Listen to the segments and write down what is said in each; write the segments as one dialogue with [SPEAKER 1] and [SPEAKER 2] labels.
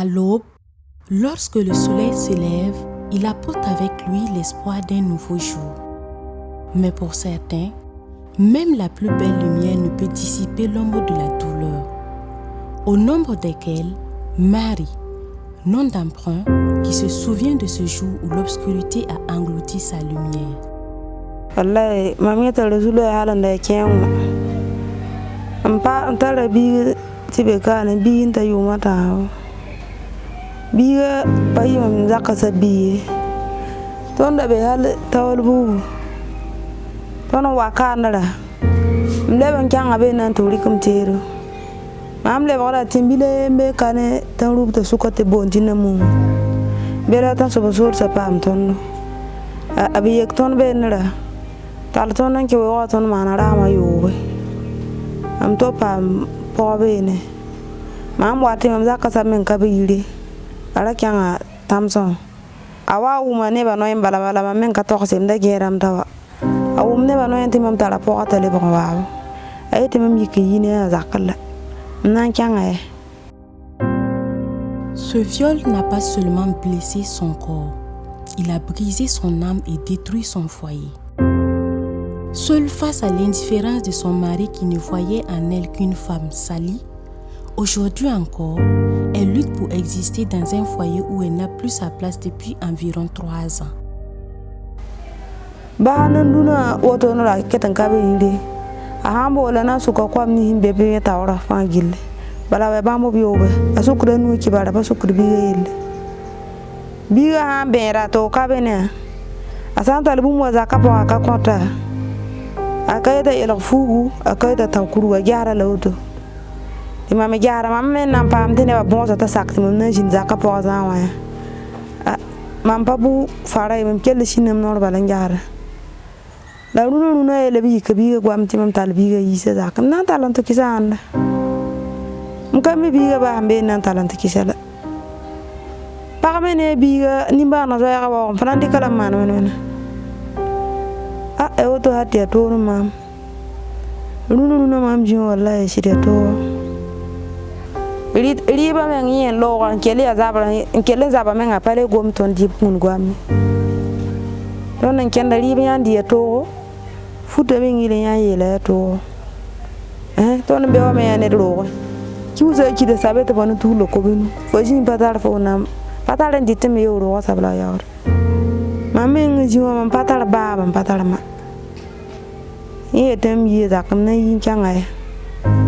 [SPEAKER 1] l'aube, lorsque le soleil se lève, il apporte avec lui l'espoir d'un nouveau jour. Mais pour certains, même la plus belle lumière ne peut dissiper l'ombre de la douleur, au nombre desquels Marie, nom d'emprunt, qui se souvient de ce jour où l'obscurité a englouti sa lumière.
[SPEAKER 2] Wallahi, mamie ta rasulu ya halan da kenwa. Ampa antara bi tibeka na bi inta yumata. Biga bayi mam zaka sabi. Tonda be hal tawalbu. Tono wakana. Mleben kyanga be nan turi kum tero. Mam le wala timbile be kane tan rubta sukote bontina mum. Bela tan so bosor sa pam tonno. Abi yek ton be nara. Tal ton nan ke wa ton manara ma yobe. Am to pam pobe ne. Mam wati mam zaka sa men kabiri. Ala kyanga tamson. Awa uma ne ba no bala bala men ka to sem da geram tawa. Awum ne ba no enti mam tala po atale ba wa. Ayete mam yiki yine zakala. Nan kyanga.
[SPEAKER 1] Ce viol n'a pas seulement blessé son corps, il a brisé son âme et détruit son foyer. Seule face à l'indifférence de son mari qui ne voyait en elle qu'une femme salie, aujourd'hui encore, elle lutte pour exister dans un foyer où elle n'a plus sa place depuis environ 3 ans.
[SPEAKER 2] Bahananduna wotonora ketankabe yiri. Ahambo lana suka kwamni bebe tawra fangile. Bala we bambo biobe. Asukure nu kibara ba sukure bigele. Biga ha bera to kabene. Asanta album wa zakapo akakonta. Akayda ila fugu, akayda tankuru wa gyara lawto. Imam gyara mamme nan pam tene ba bonza ta sakti mun nan jin zakapo zanwa. Mam babu fara imam kelle shinam nor bala gyara. La runa ele bi kabiga gwamti mam talbiga yisa zakam nan talanto kisanda. Mkami biga ba ambe nan talanto kisala. Pagamene biga nimba na zoya ba fanandi kala man. Ewoto hati ya toro mam. Runa mam jin wallahi shiri to. Riba men yen lo kan kele zaba men apale gom ton dip mun gwami. Don nan kenda riba yan dia to. Futa men ile yan yele to. Ton be o men ne ro. Ki uza ki de sabe to banu tu lo ko binu. Fo jin patar fo nam. Patar ndite me yo ro sabla yawr. Mamen ngi mam patar baba patar ma. Yetem yi zakam na yin kyanga.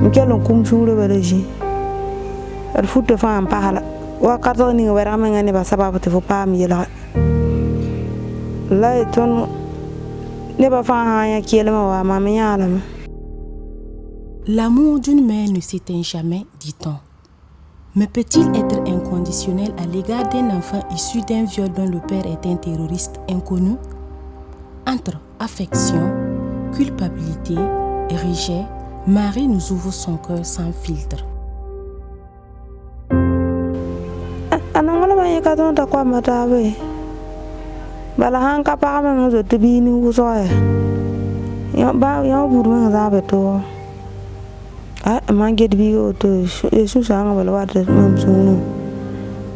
[SPEAKER 2] Mkelon kum shuru beleji. Al futa fa pahala. Wa karto ni wera men ngani ba sababu te fo pam yela. La ton ne ba fa hanya kielma wa mama yalama.
[SPEAKER 1] L'amour d'une mère ne s'éteint jamais, dit-on. Mais peut-il être inconditionnel à l'égard d'un enfant issu d'un viol dont le père est un terroriste inconnu? Entre affection, culpabilité et rejet, Marie nous ouvre son cœur sans filtre.
[SPEAKER 2] Anangala maya katon ta kwa matabe. Bala hanka pa ma ngozo tibini usoya. Yo buru ma zabe to. Manget bigo to Yesu sanga bala wata mamsunu.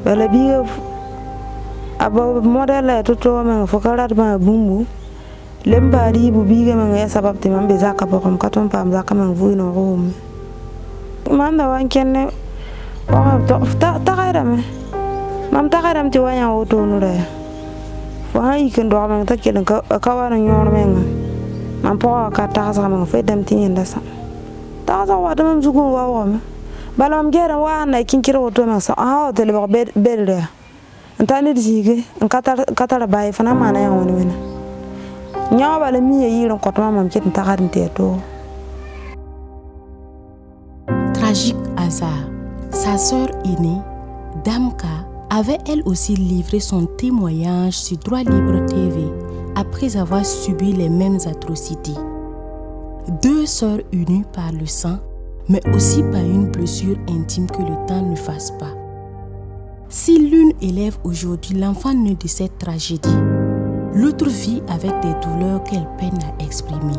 [SPEAKER 2] Bala bigo aba modela to ma fokarat ma bumbu. Lembari bu biga ma ya sabab te mambe zaka pa kom katon pam zaka ma vu no rom. Manda wan kenne ta gaira me. Mam ta gaira mti wanya oto no re. Fo ha iken do ma ta kelen ka wana nyor menga. Mam po ka ta sa ma fe dem tin yenda sa. Ta sa wa dem zugun wa wa. Bala mam gera wa na kin kira oto ma sa ha o tele ba bedre. Antani dige an katar bai fana mana ya woni mena.
[SPEAKER 1] Tragique hasard, sa sœur aînée, Damka, avait elle aussi livré son témoignage sur Droit Libre TV après avoir subi les mêmes atrocités. 2 sœurs unies par le sang, mais aussi par une blessure intime que le temps ne fasse pas. Si l'une élève aujourd'hui l'enfant né de cette tragédie, l'autre vit avec des douleurs qu'elle peine à exprimer.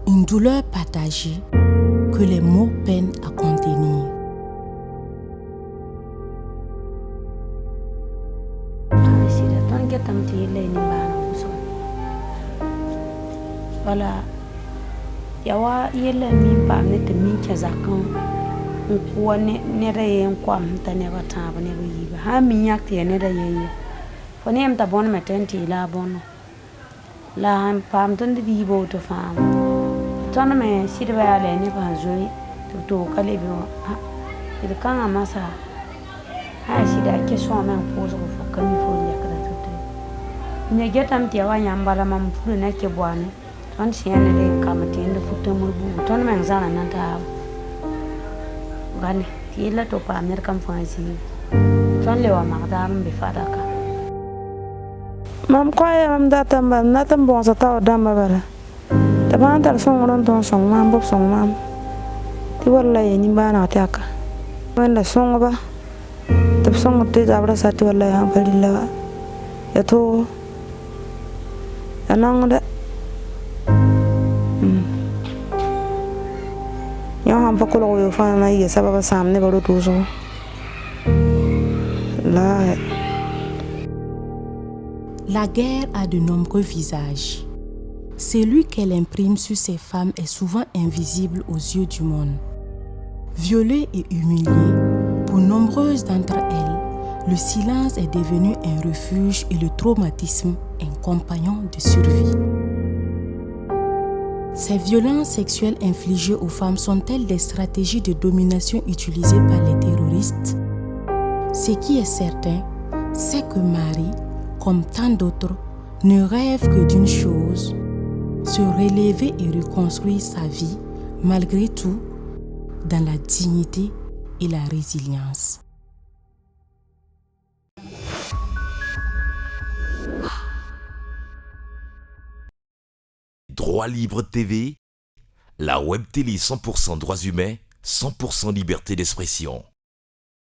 [SPEAKER 1] Une douleur partagée que les mots peinent à contenir.
[SPEAKER 3] Wala yawa yele min pa ne te min ke zakon ko ne da yen kwam ta ne ba ta ba ne ba yi ba ha min yak te ne da ye fo ne am ta bon me tenti la bon la ham pam ton di bo to fam ton me sirba le ne ba zoi to kale bi ha il kan amasa ha sida ke so men ko so fo kan fo ya kada to ne getam ti wa nyambala mam fu ne ke bwane ton siene de kamatende futte murbu ton men zana nanta gani tila to pa mer kam fansi ton le wa magdam bi fadaka
[SPEAKER 2] mam koye mam datam ba natam bon sa taw damba bara ta ban tar song ron ton song mam bob song mam ti walla ye ni bana taka wala song ba ta song te jabra sa ti walla ya balilla ya to anang da हम पकड़ो ये फाना ये सब अब सामने बड़ो Tsusho là.
[SPEAKER 1] La guerre a de nombreux visages. Celui qu'elle imprime sur ces femmes est souvent invisible aux yeux du monde. Violées et humiliées, pour nombreuses d'entre elles, le silence est devenu un refuge et le traumatisme un compagnon de survie. Ces violences sexuelles infligées aux femmes sont-elles des stratégies de domination utilisées par les terroristes? Ce qui est certain, c'est que Marie, comme tant d'autres, ne rêve que d'une chose, se relever et reconstruire sa vie, malgré tout, dans la dignité et la résilience.
[SPEAKER 4] Droit Libre TV, la web télé 100% droits humains, 100% liberté d'expression.